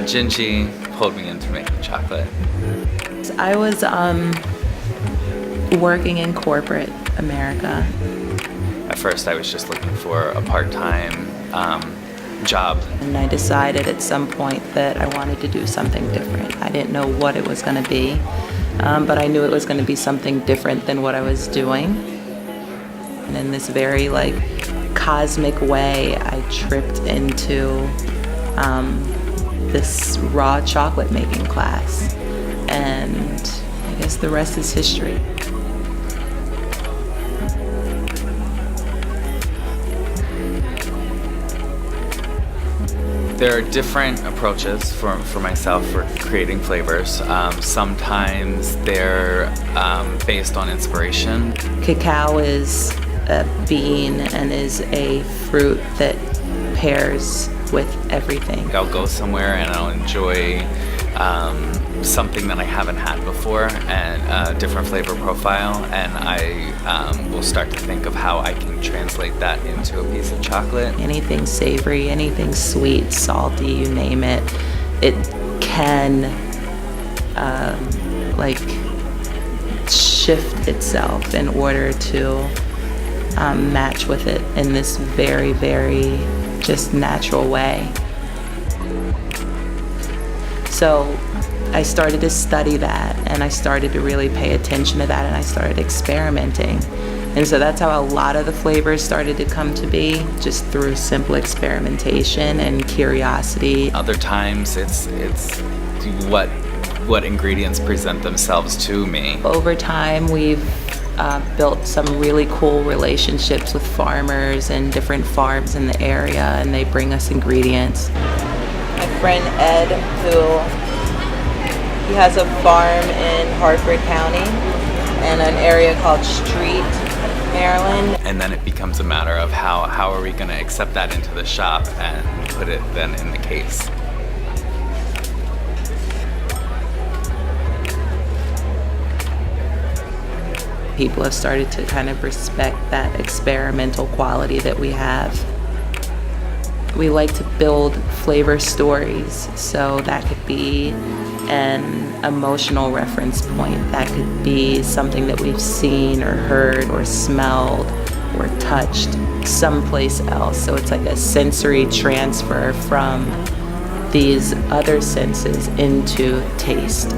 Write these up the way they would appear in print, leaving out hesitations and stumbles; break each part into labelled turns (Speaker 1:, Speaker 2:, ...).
Speaker 1: JInji pulled me into making chocolate.
Speaker 2: I was working in corporate America.
Speaker 1: At first I was just looking for a part-time job.
Speaker 2: And I decided at some point that I wanted to do something different. I didn't know what it was going to be, but I knew it was going to be something different than what I was doing. And in this very cosmic way, I tripped into this raw chocolate making class. And I guess the rest is history.
Speaker 1: There are different approaches for myself for creating flavors. Sometimes they're based on inspiration.
Speaker 2: Cacao is a bean and is a fruit that pairs with everything.
Speaker 1: I'll go somewhere and I'll enjoy something that I haven't had before and a different flavor profile, and I will start to think of how I can translate that into a piece of chocolate.
Speaker 2: Anything savory, anything sweet, salty, you name it, it can shift itself in order to match with it in this very, very just natural way. So I started to study that, and I started to really pay attention to that, and I started experimenting. And so that's how a lot of the flavors started to come to be, just through simple experimentation and curiosity.
Speaker 1: Other times it's what ingredients present themselves to me.
Speaker 2: Over time, we've built some really cool relationships with farmers and different farms in the area, and they bring us ingredients. My friend Ed, he has a farm in Hartford County in an area called Street, Maryland.
Speaker 1: And then it becomes a matter of how are we going to accept that into the shop and put it then in the case.
Speaker 2: People have started to kind of respect that experimental quality that we have. We like to build flavor stories, so that could be an emotional reference point. That could be something that we've seen or heard or smelled or touched someplace else. So it's like a sensory transfer from these other senses into taste.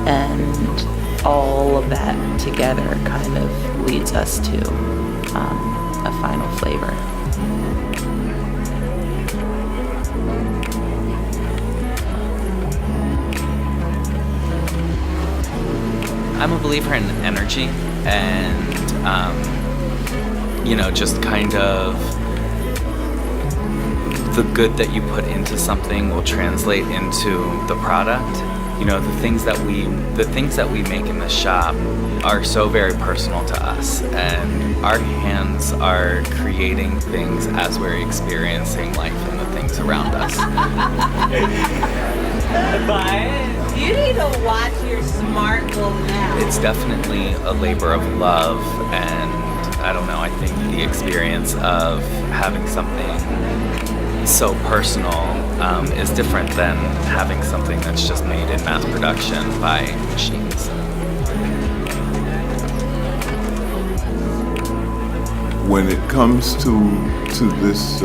Speaker 2: And all of that together kind of leads us to a final flavor.
Speaker 1: I'm a believer in energy and, just kind of the good that you put into something will translate into the product. The things that we make in the shop are so very personal to us, and our hands are creating things as we're experiencing life and the things around us.
Speaker 3: But you need to watch your smart little mouth.
Speaker 1: It's definitely a labor of love, and I don't know, I think the experience of having something so personal is different than having something that's just made in mass production by machines.
Speaker 4: When it comes to this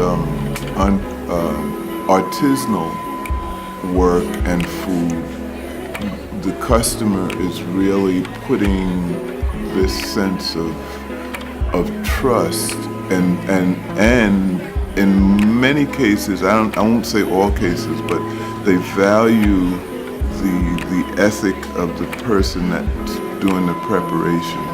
Speaker 4: artisanal work and food, the customer is really putting this sense of trust and in many cases, I won't say all cases, but they value the ethic of the person that's doing the preparation.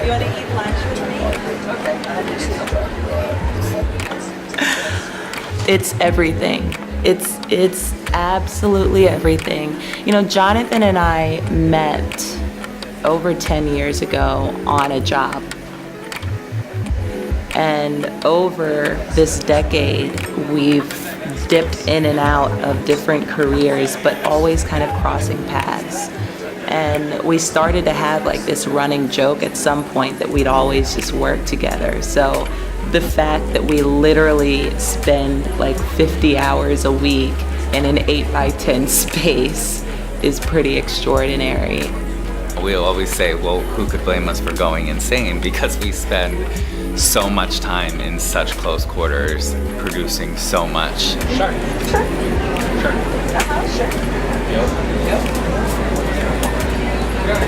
Speaker 3: You want to eat lunch with me?
Speaker 2: It's everything. It's absolutely everything. Jonathan and I met over 10 years ago on a job. And over this decade, we've dipped in and out of different careers, but always kind of crossing paths. And we started to have like this running joke at some point that we'd always just work together. So the fact that we literally spend like 50 hours a week in an 8x10 space is pretty extraordinary.
Speaker 1: We'll always say, well, who could blame us for going insane? Because we spend so much time in such close quarters, producing so much.
Speaker 2: Sure.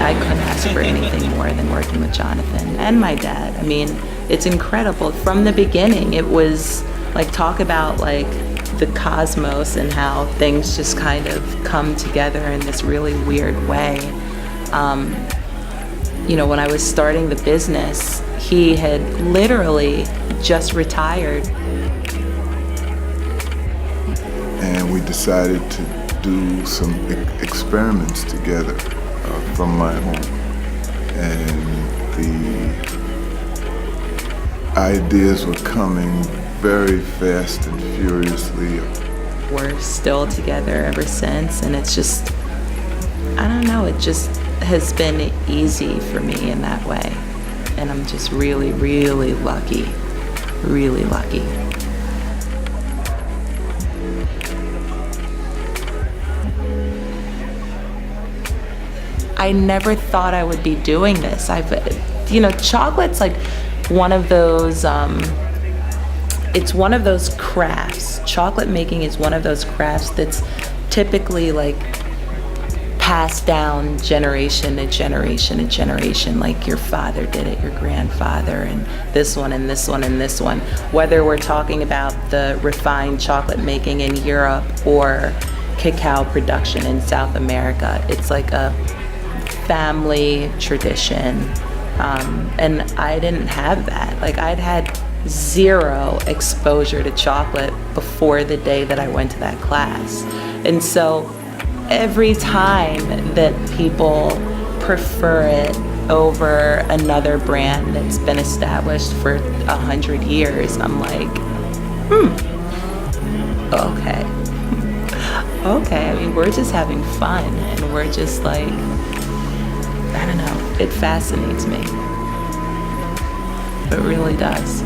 Speaker 2: I couldn't ask for anything more than working with Jonathan and my dad. I mean, it's incredible. From the beginning, it was like, talk about like the cosmos and how things just kind of come together in this really weird way. You know, when I was starting the business, he had literally just retired.
Speaker 4: And we decided to do some experiments together from my home. And the ideas were coming very fast and furiously.
Speaker 2: We're still together ever since, and it's just, I don't know, it just has been easy for me in that way. And I'm just really, really lucky, really lucky. I never thought I would be doing this. Chocolate's like one of those, it's one of those crafts. Chocolate making is one of those crafts that's typically like passed down generation to generation to generation, like your father did it, your grandfather, and this one and this one and this one. Whether we're talking about the refined chocolate making in Europe or cacao production in South America, it's like a family tradition. And I didn't have that. Like, I'd had zero exposure to chocolate before the day that I went to that class. And so every time that people prefer it over another brand that's been established for 100 years, I'm like, okay. Okay, I mean, we're just having fun, and we're just like, I don't know, it fascinates me. It really does.